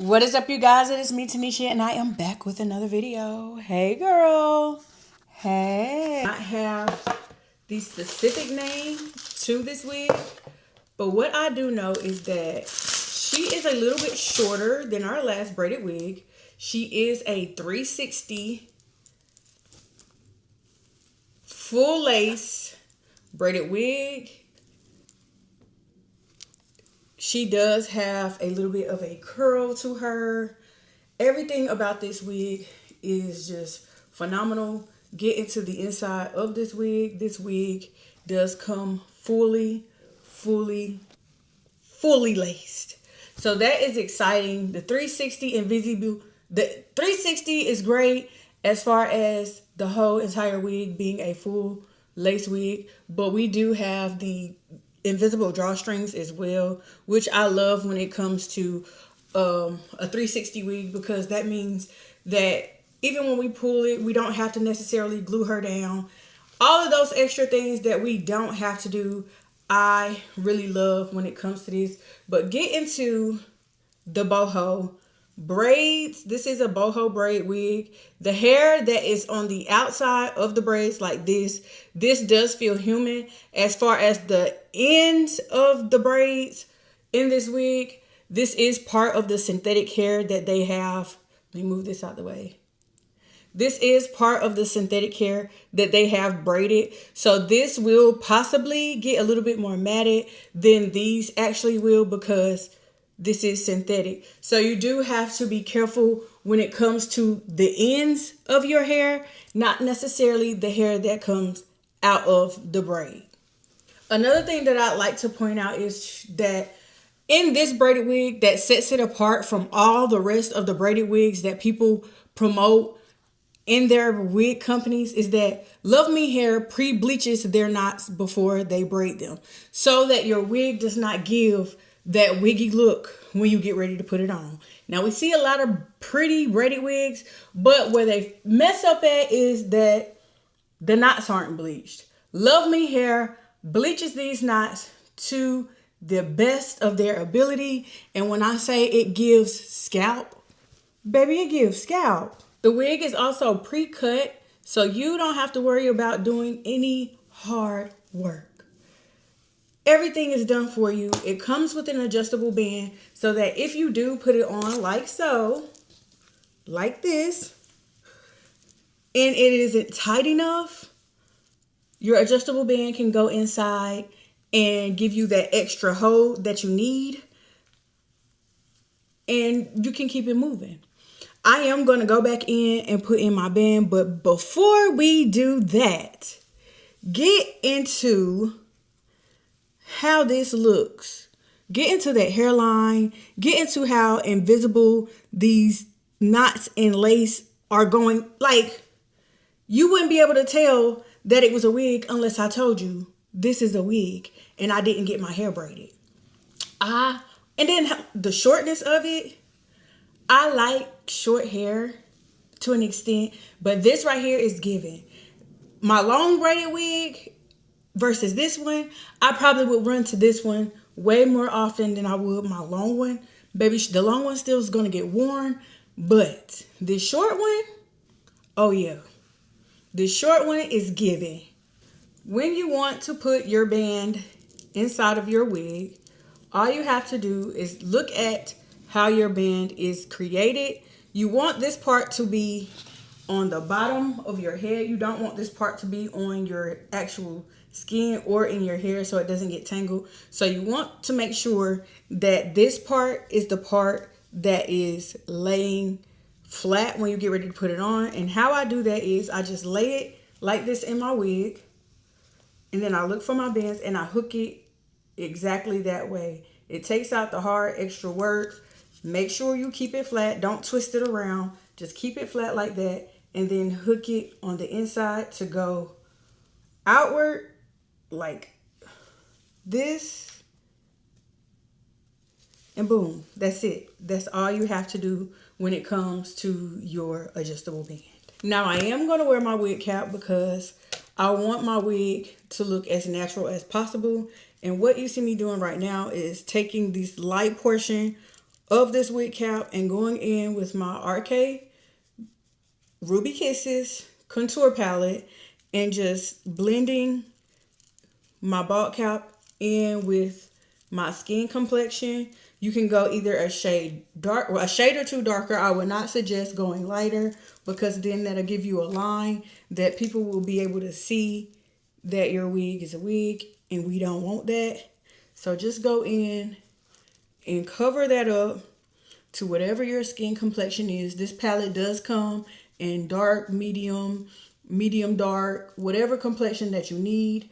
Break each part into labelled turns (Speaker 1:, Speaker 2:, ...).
Speaker 1: What is up, you guys? It is me, Tanisha, and I am back with another video. Hey, girl. Hey. I have the specific name to this wig, but what I do know is that she is a little bit shorter than our last braided wig. She is a 360 full lace braided wig. She does have a little bit of a curl to her. Everything about this wig is just phenomenal. Get into the inside of this wig. This wig does come fully laced. So that is exciting. The 360 Invisi, the 360 is great as far as the whole entire wig being a full lace wig. But we do have the invisible drawstrings as well, which I love when it comes to a 360 wig, because that means that even when we pull it, we don't have to necessarily glue her down. All of those extra things that we don't have to do, I really love when it comes to this. But get into the boho braids. This is a boho braid wig. The hair that is on the outside of the braids like this does feel human. As far as the ends of the braids in this wig, this is part of the synthetic hair that they have. Let me move this out the way. This is part of the synthetic hair that they have braided. So this will possibly get a little bit more matted than these actually will, because this is synthetic. So you do have to be careful when it comes to the ends of your hair, not necessarily the hair that comes out of the braid. Another thing that I'd like to point out is that in this braided wig, that sets it apart from all the rest of the braided wigs that people promote in their wig companies, is that Love Me Hair pre-bleaches their knots before they braid them, so that your wig does not give that wiggy look when you get ready to put it on. Now, we see a lot of pretty braided wigs, but where they mess up at is that the knots aren't bleached. Love Me Hair bleaches these knots to the best of their ability. And when I say it gives scalp, baby, it gives scalp. The wig is also pre-cut, so you don't have to worry about doing any hard work. Everything is done for you. It comes with an adjustable band, so that if you do put it on like so, like this, and it isn't tight enough, your adjustable band can go inside and give you that extra hold that you need, and you can keep it moving. I am going to go back in and put in my band, but before we do that, get into how this looks. Get into that hairline. Get into how invisible these knots and lace are going. Like, you wouldn't be able to tell that it was a wig unless I told you this is a wig and I didn't get my hair braided. And then the shortness of it. I like short hair to an extent, but this right here is giving. My long braided wig versus this one, I probably would run to this one way more often than I would my long one. Baby, the long one still is going to get worn, but this short one, oh yeah. The short one is giving. When you want to put your band inside of your wig, all you have to do is look at how your band is created. You want this part to be on the bottom of your head. You don't want this part to be on your actual skin or in your hair, so it doesn't get tangled. So you want to make sure that this part is the part that is laying flat when you get ready to put it on. And how I do that is I just lay it like this in my wig, and then I look for my bands and I hook it exactly that way. It takes out the hard extra work. Make sure you keep it flat. Don't twist it around. Just keep it flat like that, and then hook it on the inside to go outward like this, and boom, that's it. That's all you have to do when it comes to your adjustable band. Now, I am going to wear my wig cap because I want my wig to look as natural as possible. And what you see me doing right now is taking this light portion of this wig cap and going in with my RK Ruby Kisses contour palette and just blending my bald cap in with my skin complexion. You can go either a shade dark or a shade or two darker. I would not suggest going lighter because then that'll give you a line that people will be able to see that your wig is a wig, and we don't want that. So just go in and cover that up to whatever your skin complexion is. This palette does come in dark, medium, medium dark, whatever complexion that you need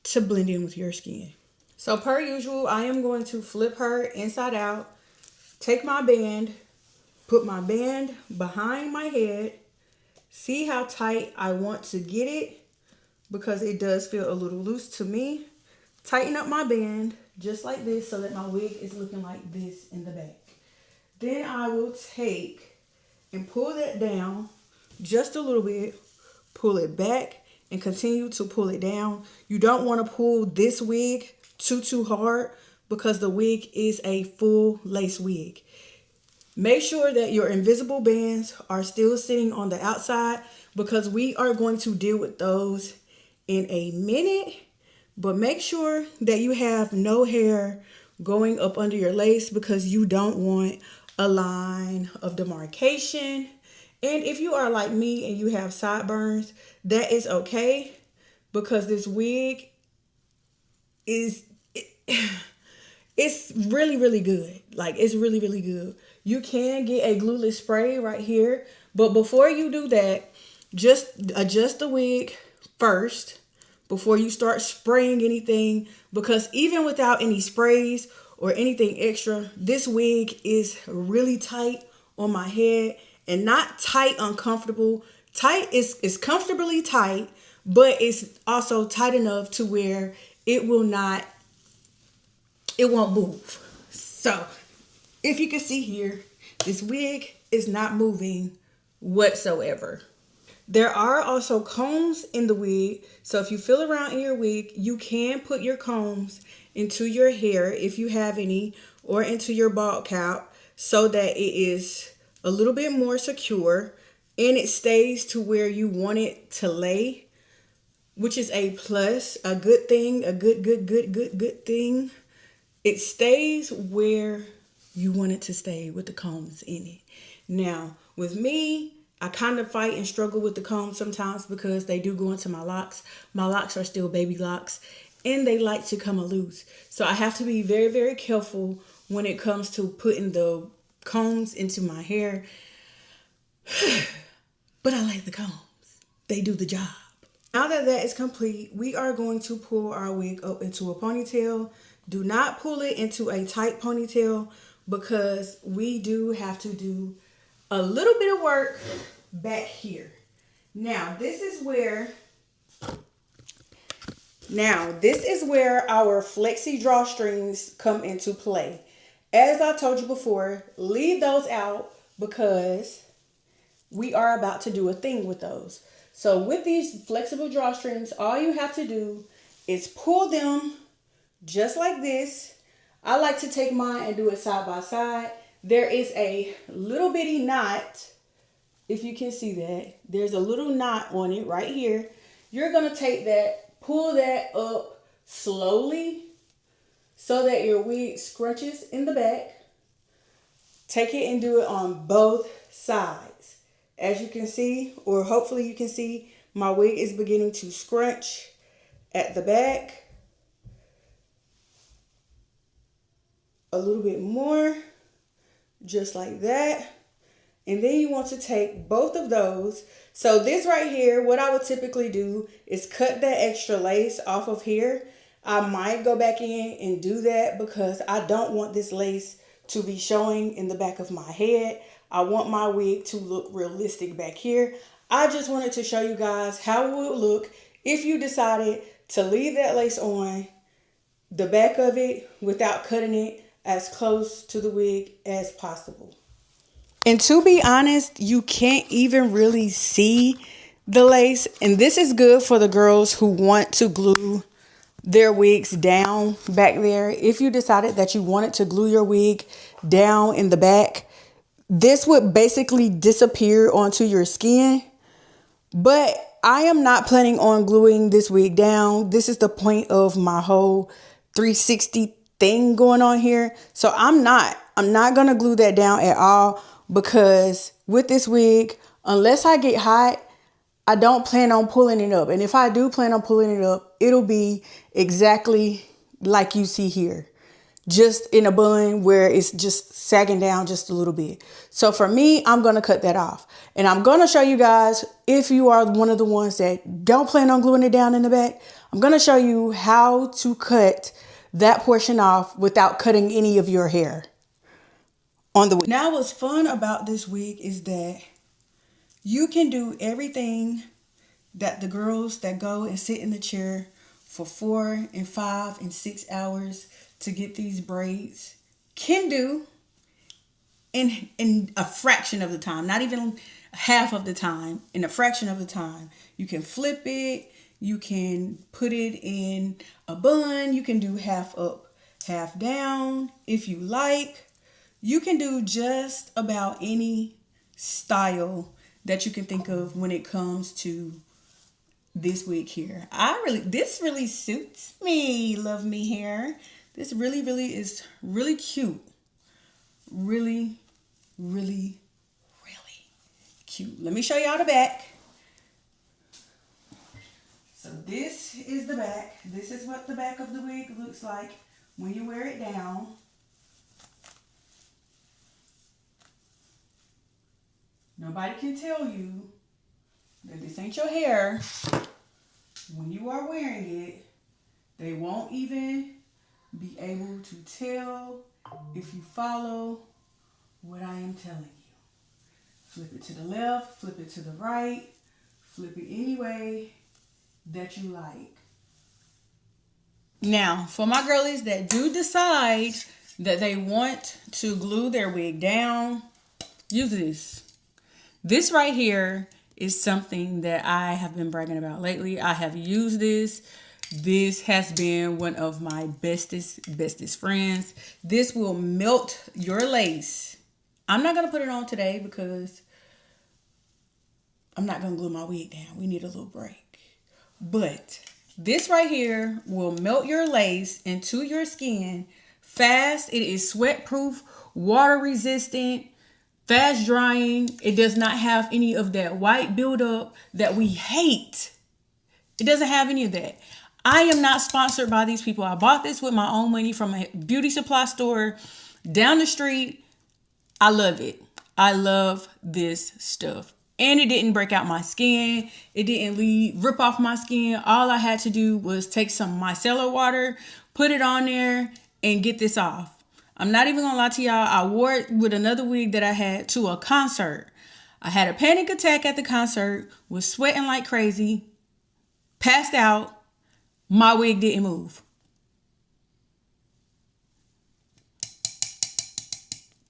Speaker 1: to blend in with your skin. So per usual, I am going to flip her inside out, take my band, put my band behind my head, see how tight I want to get it because it does feel a little loose to me. Tighten up my band just like this so that my wig is looking like this in the back. Then I will take and pull that down just a little bit, pull it back, and continue to pull it down. You don't want to pull this wig too hard because the wig is a full lace wig. Make sure that your invisible bands are still sitting on the outside because we are going to deal with those in a minute. But make sure that you have no hair going up under your lace because you don't want a line of demarcation. And if you are like me and you have sideburns, that is okay because this wig is, it's really, really good. Like, it's really, really good. You can get a glueless spray right here. But before you do that, just adjust the wig first before you start spraying anything. Because even without any sprays or anything extra, this wig is really tight on my head. And not tight, uncomfortable. Tight is comfortably tight, but it's also tight enough to where it won't move. So if you can see here, this wig is not moving whatsoever. There are also combs in the wig. So if you feel around in your wig, you can put your combs into your hair if you have any, or into your bald cap so that it is a little bit more secure and it stays to where you want it to lay, which is a plus, a good thing, a good thing. It stays where you want it to stay with the combs in it. Now, with me, I kind of fight and struggle with the combs sometimes because they do go into my locks. My locks are still baby locks and they like to come loose. So I have to be very, very careful when it comes to putting the combs into my hair. But I like the combs. They do the job. Now that that is complete, we are going to pull our wig up into a ponytail. Do not pull it into a tight ponytail because we do have to do a little bit of work back here. Now this is where our Flexi drawstrings come into play. As I told you before, leave those out because we are about to do a thing with those. So with these flexible drawstrings, all you have to do is pull them just like this. I like to take mine and do it side by side. There is a little bitty knot, if you can see that. There's a little knot on it right here. You're going to take that, pull that up slowly so that your wig scrunches in the back. Take it and do it on both sides. As you can see, or hopefully you can see, my wig is beginning to scrunch at the back. A little bit more, just like that. And then you want to take both of those. So this right here, what I would typically do is cut that extra lace off of here. I might go back in and do that because I don't want this lace to be showing in the back of my head. I want my wig to look realistic back here. I just wanted to show you guys how it would look if you decided to leave that lace on the back of it without cutting it as close to the wig as possible. And to be honest, you can't even really see the lace. And this is good for the girls who want to glue their wigs down back there. If you decided that you wanted to glue your wig down in the back, this would basically disappear onto your skin. But I am not planning on gluing this wig down. This is the point of my whole 360 thing going on here. So I'm not going to glue that down at all, because with this wig, unless I get hot, I don't plan on pulling it up. And if I do plan on pulling it up, it'll be exactly like you see here. Just in a bun where it's just sagging down just a little bit. So for me, I'm going to cut that off. And I'm going to show you guys, if you are one of the ones that don't plan on gluing it down in the back, I'm going to show you how to cut that portion off without cutting any of your hair on the wig. Now, what's fun about this wig is that you can do everything that the girls that go and sit in the chair for 4 and 5 and 6 hours to get these braids can do in a fraction of the time, not even half of the time, in a fraction of the time. You can flip it, you can put it in a bun, you can do half up, half down if you like. You can do just about any style that you can think of when it comes to this wig here. This really suits me, Love Me Hair. This really is really cute. Really cute. Let me show y'all the back. So this is the back. This is what the back of the wig looks like when you wear it down. Nobody can tell you that this ain't your hair when you are wearing it. They won't even be able to tell if you follow what I am telling you. Flip it to the left, flip it to the right, flip it any way that you like. Now, for my girlies that do decide that they want to glue their wig down, use this. This right here is something that I have been bragging about lately. I have used this. This has been one of my bestest friends. This will melt your lace. I'm not going to put it on today because I'm not going to glue my wig down. We need a little break. But this right here will melt your lace into your skin fast. It is sweat proof, water resistant, fast drying. It does not have any of that white buildup that we hate. It doesn't have any of that. I am not sponsored by these people. I bought this with my own money from a beauty supply store down the street. I love it. I love this stuff. And it didn't break out my skin. It didn't rip off my skin. All I had to do was take some micellar water, put it on there, and get this off. I'm not even gonna lie to y'all. I wore it with another wig that I had to a concert. I had a panic attack at the concert, was sweating like crazy, passed out. My wig didn't move.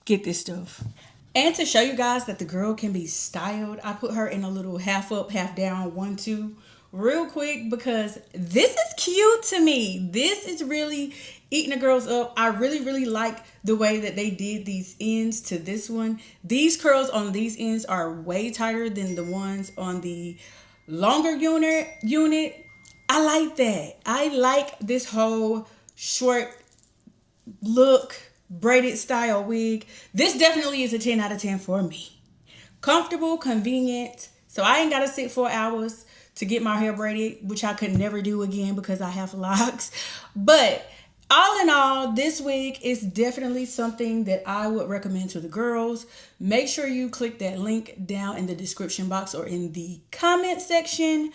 Speaker 1: Get this stuff. And to show you guys that the girl can be styled, I put her in a little half up, half down, 1-2 real quick because this is cute to me. This is really eating the girls up. I really like the way that they did these ends to this one. These curls on these ends are way tighter than the ones on the longer unit. I like that. I like this whole short look, braided style wig. This definitely is a 10 out of 10 for me. Comfortable, convenient. So I ain't got to sit 4 hours to get my hair braided, which I could never do again because I have locks. But all in all, this wig is definitely something that I would recommend to the girls. Make sure you click that link down in the description box or in the comment section.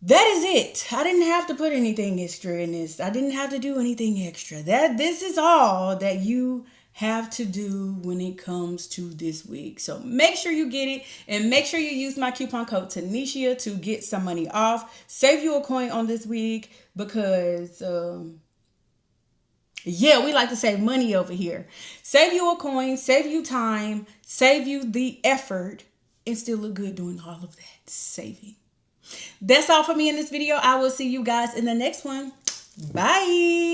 Speaker 1: That is it. I didn't have to put anything extra in this. I didn't have to do anything extra. This is all that you have to do when it comes to this wig. So make sure you get it and make sure you use my coupon code Tanisha to get some money off. Save you a coin on this wig because yeah, we like to save money over here. Save you a coin, save you time, save you the effort, and still look good doing all of that saving.
Speaker 2: That's all for me in this video. I will see you guys in the next one. Bye.